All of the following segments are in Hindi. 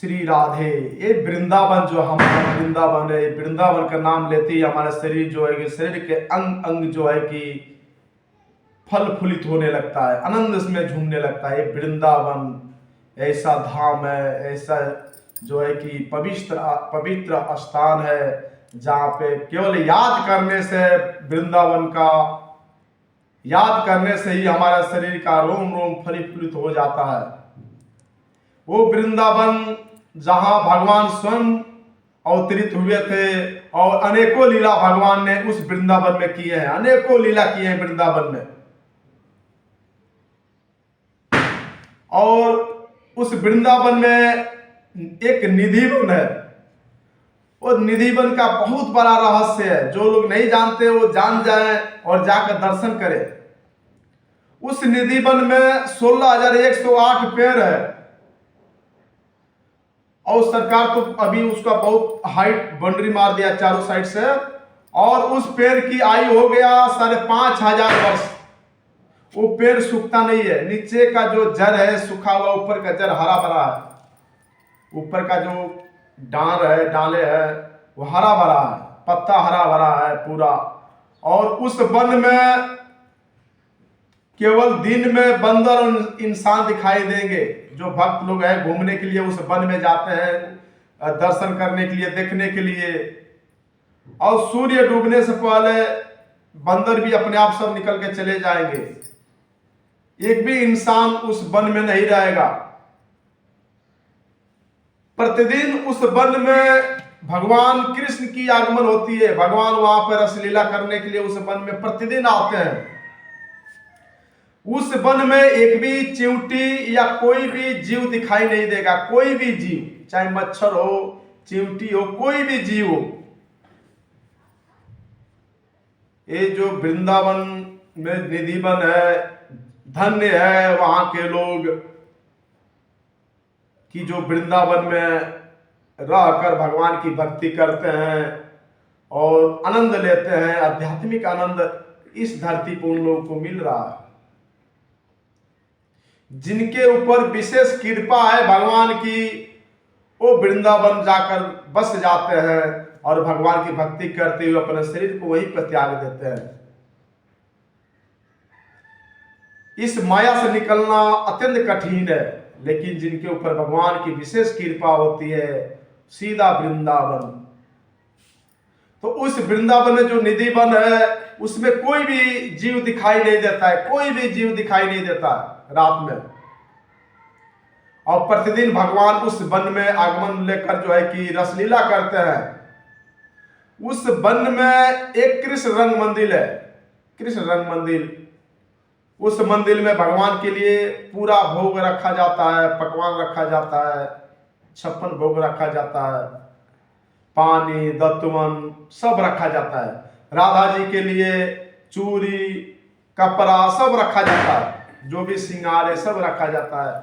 श्री राधे। ये वृंदावन जो हमारा वृंदावन है, वृंदावन का नाम लेते ही हमारा शरीर जो है कि शरीर के अंग अंग जो है कि फल फुलित होने लगता है, आनंद इसमें झूमने लगता है। ये वृंदावन ऐसा धाम है, ऐसा जो है कि पवित्र पवित्र स्थान है जहाँ पे केवल याद करने से, वृंदावन का याद करने से ही हमारा शरीर का रोम रोम फलित हो जाता है। वो वृंदावन जहां भगवान स्वयं अवतरित हुए थे और अनेकों लीला भगवान ने उस वृंदावन में किए हैं, अनेकों लीला किए हैं वृंदावन में। और उस वृंदावन में एक निधि वन है। वो निधि वन का बहुत बड़ा रहस्य है, जो लोग नहीं जानते वो जान जाएं और जाकर दर्शन करें। उस निधि वन में 16,108 पेड़ है और सरकार तो अभी उसका बहुत हाइट बाउंड्री मार दिया चारों साइड से, और उस पेड़ की आयु हो गया 5,500 वर्ष। वो पेड़ सूखता नहीं है, नीचे का जो जड़ है सूखा हुआ, ऊपर का जड़ हरा भरा है। ऊपर का जो डांर है, डाले है, वो हरा भरा है, पत्ता हरा भरा है पूरा। और उस वन में केवल दिन में बंदर और इंसान दिखाई देंगे। जो भक्त लोग हैं घूमने के लिए उस वन में जाते हैं, दर्शन करने के लिए, देखने के लिए। और सूर्य डूबने से पहले बंदर भी अपने आप सब निकल के चले जाएंगे, एक भी इंसान उस वन में नहीं रहेगा। प्रतिदिन उस वन में भगवान कृष्ण की आगमन होती है। भगवान वहां पर रसलीला करने के लिए उस वन में प्रतिदिन आते हैं। उस वन में एक भी चिंटी या कोई भी जीव दिखाई नहीं देगा। कोई भी जीव, चाहे मच्छर हो, चिंटी हो, कोई भी जीव हो। ये जो वृंदावन में निधि वन है, धन्य है वहां के लोग कि जो वृंदावन में रहकर भगवान की भक्ति करते हैं और आनंद लेते हैं। आध्यात्मिक आनंद इस धरती पर उन लोगों को मिल रहा है। जिनके ऊपर विशेष कृपा है भगवान की, वो वृंदावन जाकर बस जाते हैं और भगवान की भक्ति करते हुए अपने शरीर को वहीं पर त्याग देते हैं। इस माया से निकलना अत्यंत कठिन है, लेकिन जिनके ऊपर भगवान की विशेष कृपा होती है, सीधा वृंदावन। तो उस वृंदावन में जो निधि वन है, उसमें कोई भी जीव दिखाई नहीं देता है, कोई भी जीव दिखाई नहीं देता है रात में। और प्रतिदिन भगवान उस वन में आगमन लेकर जो है कि रसलीला करते हैं। उस वन में एक कृष्ण रंग मंदिर है, कृष्ण रंग मंदिर। उस मंदिर में भगवान के लिए पूरा भोग रखा जाता है, पकवान रखा जाता है, 56 भोग रखा जाता है, पानी दत्तवन सब रखा जाता है। राधा जी के लिए चूड़ी कपड़ा सब रखा जाता है, जो भी श्रृंगार है सब रखा जाता है।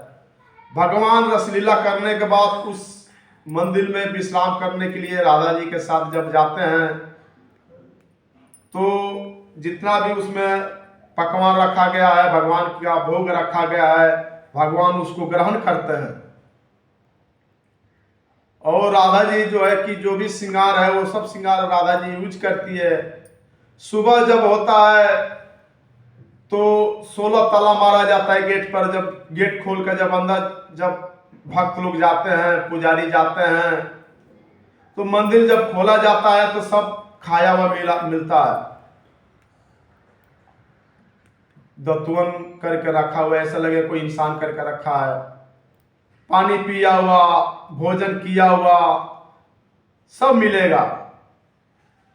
भगवान रसलीला करने के बाद उस मंदिर में विश्राम करने के लिए राधा जी के साथ जब जाते हैं, तो जितना भी उसमें पकवान रखा गया है, भगवान का भोग रखा गया है, भगवान उसको ग्रहण करते हैं। और राधा जी जो है कि जो भी श्रृंगार है वो सब श्रृंगार राधा जी यूज करती है। सुबह जब होता है तो 16 ताला मारा जाता है गेट पर। जब गेट खोलकर जब अंदर जब भक्त लोग जाते हैं, पुजारी जाते हैं, तो मंदिर जब खोला जाता है तो सब खाया हुआ मिलता है। दत्तवन करके रखा हुआ, ऐसा लगे कोई इंसान करके रखा है। पानी पिया हुआ, भोजन किया हुआ सब मिलेगा।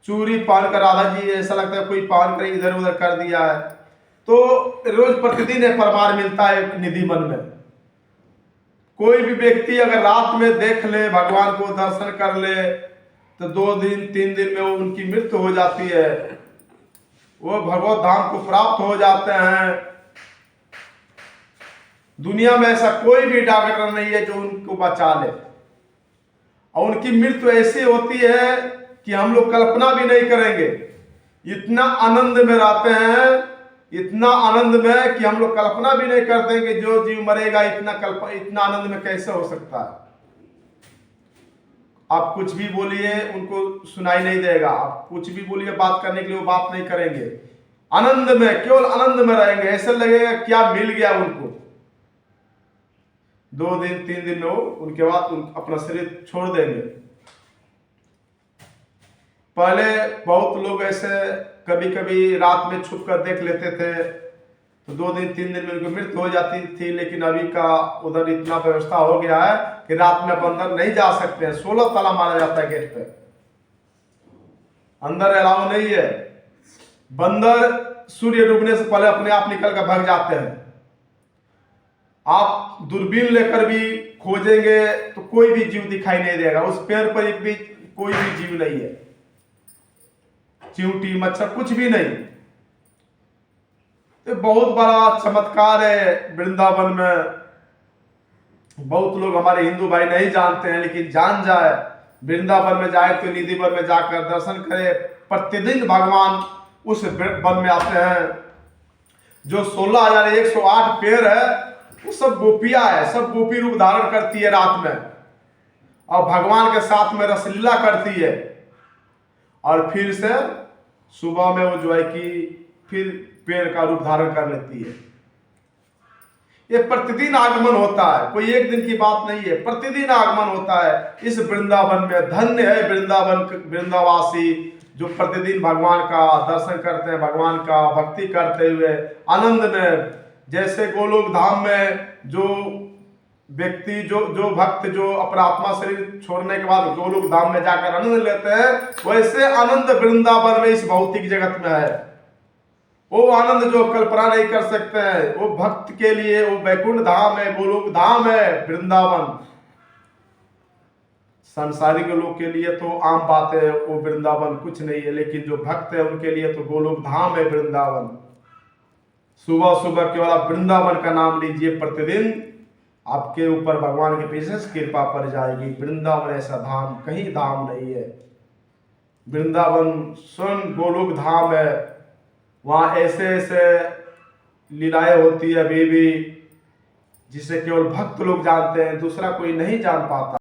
चूरी पहन कर राधा जी ऐसा लगता है कोई पहन कर इधर उधर कर दिया है। तो रोज प्रतिदिन परमार मिलता है निधि वन में। कोई भी व्यक्ति अगर रात में देख ले, भगवान को दर्शन कर ले, तो 2 दिन 3 दिन में वो उनकी मृत्यु हो जाती है, वो भगवत धाम को प्राप्त हो जाते हैं। दुनिया में ऐसा कोई भी डॉक्टर नहीं है जो उनको बचा ले। और उनकी मृत्यु ऐसी होती है कि हम लोग कल्पना भी नहीं करेंगे। इतना आनंद में रहते हैं, इतना आनंद में कि हम लोग कल्पना भी नहीं करते कि जो जीव मरेगा इतना आनंद में कैसे हो सकता है। आप कुछ भी बोलिए उनको सुनाई नहीं देगा, आप कुछ भी बोलिए बात करने के लिए वो बात नहीं करेंगे। आनंद में, केवल आनंद में रहेंगे, ऐसा लगेगा क्या मिल गया उनको। 2 दिन 3 दिन में वो उनके बाद अपना शरीर छोड़ देंगे। पहले बहुत लोग ऐसे कभी कभी रात में छुप कर देख लेते थे, तो 2 दिन 3 दिन में उनकी मृत्यु हो जाती थी। लेकिन अभी का उधर इतना व्यवस्था हो गया है कि रात में आप अंदर नहीं जा सकते हैं, 16 ताला मारा जाता है गेट पे, अंदर अलाउ नहीं है। बंदर सूर्य डूबने से पहले अपने आप निकल कर भाग जाते हैं। आप दूरबीन लेकर भी खोजेंगे तो कोई भी जीव दिखाई नहीं देगा, उस पेड़ पर एक भी कोई भी जीव नहीं है, चींटी मच्छर कुछ भी नहीं। तो बहुत बड़ा चमत्कार है वृंदावन में। बहुत लोग हमारे हिंदू भाई नहीं जानते हैं, लेकिन जान जाए, वृंदावन में जाए तो निधि वन में जाकर दर्शन करे। प्रतिदिन भगवान उस वन में आते हैं। जो 16,108 पेड़ है वो सब गोपियां है, सब गोपी रूप धारण करती है रात में, और भगवान के साथ में रसलीला करती है। और फिर से सुबह में वो जो है कि फिर पेड़ का रूप धारण कर लेती है। ये प्रतिदिन आगमन होता है, कोई एक दिन की बात नहीं है, प्रतिदिन आगमन होता है इस वृंदावन में। धन्य है वृंदावासी जो प्रतिदिन भगवान का दर्शन करते हैं, भगवान का भक्ति करते हुए आनंद में। जैसे गोलोक धाम में जो व्यक्ति जो भक्त जो अपना आत्मा शरीर छोड़ने के बाद गोलोक धाम में जाकर आनंद लेते हैं, वैसे आनंद वृंदावन में इस भौतिक जगत में है। वो आनंद जो कल्पना नहीं कर सकते हैं, वो भक्त के लिए वो वैकुंठ धाम है, गोलोक धाम है वृंदावन। संसारिक लोग के लिए तो आम बात है, वो वृंदावन कुछ नहीं है, लेकिन जो भक्त है उनके लिए तो गोलोक धाम है वृंदावन। सुबह सुबह केवल आप वृंदावन का नाम लीजिए प्रतिदिन, आपके ऊपर भगवान की विशेष कृपा पड़ जाएगी। वृंदावन ऐसा धाम कहीं धाम नहीं है। वृंदावन स्वयं गोलोक धाम है। वहां ऐसे ऐसे लीलाएं होती है अभी भी, जिसे केवल भक्त लोग जानते हैं, दूसरा कोई नहीं जान पाता।